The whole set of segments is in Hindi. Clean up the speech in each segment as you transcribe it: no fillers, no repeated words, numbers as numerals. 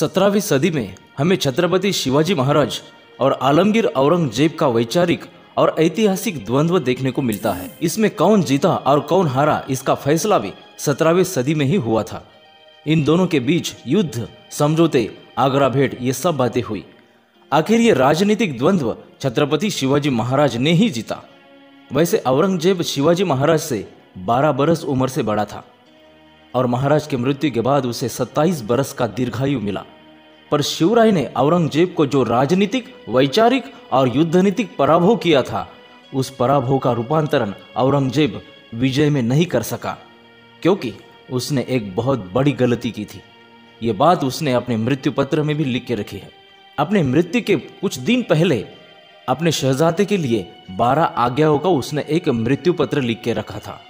17वीं सदी में हमें छत्रपति शिवाजी महाराज और आलमगीर औरंगजेब का वैचारिक और ऐतिहासिक द्वंद्व देखने को मिलता है। इसमें कौन जीता और कौन हारा, इसका फैसला भी 17वीं सदी में ही हुआ था। इन दोनों के बीच युद्ध, समझौते, आगरा भेंट, ये सब बातें हुई। आखिर ये राजनीतिक द्वंद्व छत्रपति शिवाजी महाराज ने ही जीता। वैसे औरंगजेब शिवाजी महाराज से 12 बरस उम्र से बड़ा था और महाराज की मृत्यु के बाद उसे 27 बरस का दीर्घायु मिला। पर शिवराय ने औरंगजेब को जो राजनीतिक, वैचारिक और युद्धनीतिक पराभव किया था, उस पराभव का रूपांतरण औरंगजेब विजय में नहीं कर सका, क्योंकि उसने एक बहुत बड़ी गलती की थी। ये बात उसने अपने मृत्यु पत्र में भी लिख के रखी है। अपने मृत्यु के कुछ दिन पहले अपने शहजादे के लिए 12 आज्ञाओं का उसने एक मृत्यु पत्र लिख के रखा था।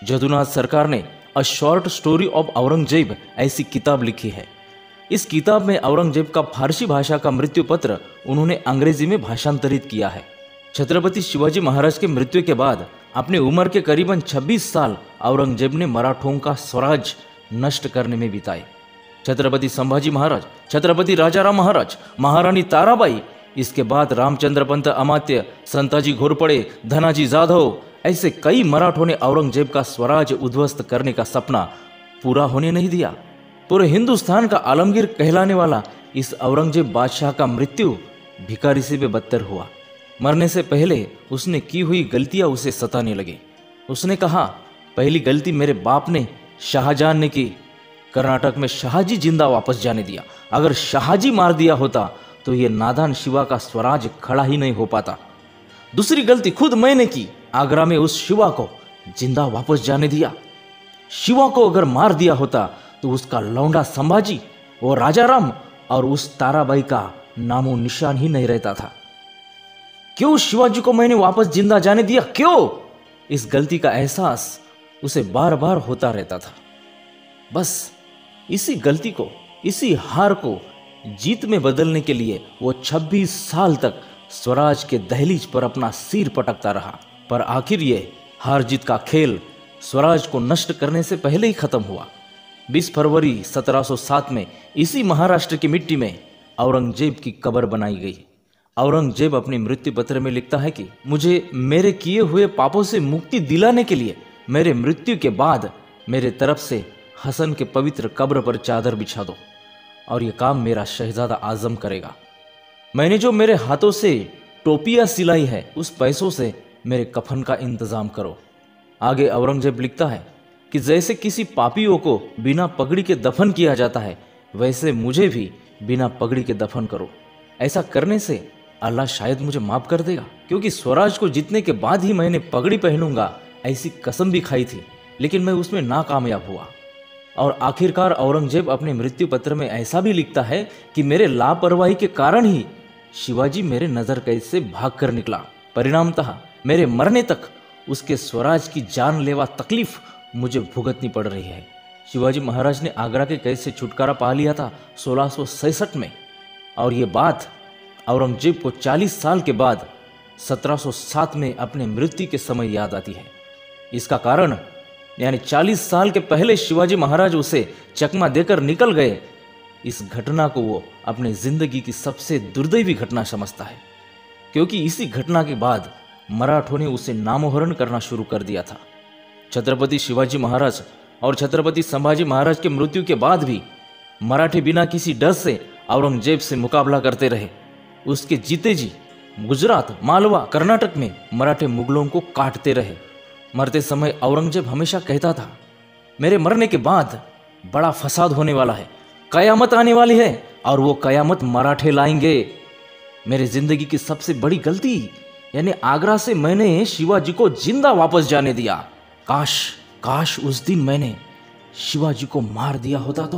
जदुनाथ सरकार ने a short story of Aurangzeb ऐसी किताब लिखी है। इस किताब में औरंगजेब का फारसी भाषा का मृत्यु पत्र उन्होंने अंग्रेजी में भाषांतरित किया है। छत्रपति शिवाजी महाराज के मृत्यु के बाद अपनी उम्र के करीबन 26 साल औरंगजेब ने मराठों का स्वराज नष्ट करने में बिताए। छत्रपति संभाजी महाराज, छत्रपति राजाराम महाराज, महारानी ताराबाई, इसके बाद रामचंद्र पंत अमात्य, संताजी घोरपड़े, धनाजी जाधव, ऐसे कई मराठों ने औरंगजेब का स्वराज उद्ध्वस्त करने का सपना पूरा होने नहीं दिया। पूरे हिंदुस्तान का आलमगीर कहलाने वाला इस औरंगजेब बादशाह का मृत्यु भिखारी से भी बदतर हुआ। मरने से पहले उसने की हुई गलतियां उसे सताने लगी। उसने कहा, पहली गलती मेरे बाप ने, शाहजहां ने की। कर्नाटक में शाहजी जिंदा वापस जाने दिया। अगर शाहजी मार दिया होता तो ये नादान शिवा का स्वराज खड़ा ही नहीं हो पाता। दूसरी गलती खुद मैंने की, आगरा में उस शिवा को जिंदा वापस जाने दिया। शिवा को अगर मार दिया होता तो उसका लौंडा संभाजी, वो राजाराम और उस ताराबाई का नामो निशान ही नहीं रहता था। क्यों शिवाजी को मैंने वापस जिंदा जाने दिया, क्यों? इस गलती का एहसास उसे बार बार होता रहता था। बस इसी गलती को, इसी हार को जीत में बदलने के लिए वो 26 साल तक स्वराज के दहलीज पर अपना सिर पटकता रहा। पर आखिर ये हार जीत का खेल स्वराज को नष्ट करने से पहले ही खत्म हुआ। 20 फरवरी 1707 में इसी महाराष्ट्र की मिट्टी में औरंगजेब की कब्र बनाई गई। औरंगजेब अपनी मृत्यु पत्र में लिखता है कि मुझे मेरे किए हुए पापों से मुक्ति दिलाने के लिए मेरे मृत्यु के बाद मेरे तरफ से हसन के पवित्र कब्र पर चादर बिछा दो, और ये काम मेरा शहजादा आजम करेगा। मैंने जो मेरे हाथों से टोपियां सिलाई है, उस पैसों से मेरे कफन का इंतजाम करो। आगे औरंगजेब लिखता है कि जैसे किसी पापियों को बिना पगड़ी के दफन किया जाता है, वैसे मुझे भी बिना पगड़ी के दफन करो। ऐसा करने से अल्लाह शायद मुझे माफ कर देगा, क्योंकि स्वराज को जीतने के बाद ही मैंने पगड़ी पहनूंगा ऐसी कसम भी खाई थी, लेकिन मैं उसमें नाकामयाब हुआ। और आखिरकार औरंगजेब अपने मृत्यु पत्र में ऐसा भी लिखता है कि मेरे लापरवाही के कारण ही शिवाजी मेरे नजर कैद से भाग कर निकला। परिणामतः मेरे मरने तक उसके स्वराज की जानलेवा तकलीफ मुझे भुगतनी पड़ रही है। शिवाजी महाराज ने आगरा के कैद से छुटकारा पा लिया था 1666 में, और ये बात औरंगजेब को 40 साल के बाद 1707 में अपने मृत्यु के समय याद आती है। इसका कारण यानी 40 साल के पहले शिवाजी महाराज उसे चकमा देकर निकल गए, इस घटना को वो अपने जिंदगी की सबसे दुर्दैवी घटना समझता है, क्योंकि इसी घटना के बाद मराठों ने उसे नामोहरण करना शुरू कर दिया था। छत्रपति शिवाजी महाराज और छत्रपति संभाजी महाराज के मृत्यु के बाद भी मराठे बिना किसी डर से औरंगजेब से मुकाबला करते रहे। उसके जीते जी गुजरात, मालवा, कर्नाटक में मराठे मुगलों को काटते रहे। मरते समय औरंगजेब हमेशा कहता था, मेरे मरने के बाद बड़ा फसाद होने वाला है, कयामत आने वाली है, और वो कयामत मराठे लाएंगे। मेरी जिंदगी की सबसे बड़ी गलती यानी आगरा से मैंने शिवाजी को जिंदा वापस जाने दिया। काश उस दिन मैंने शिवाजी को मार दिया होता तो।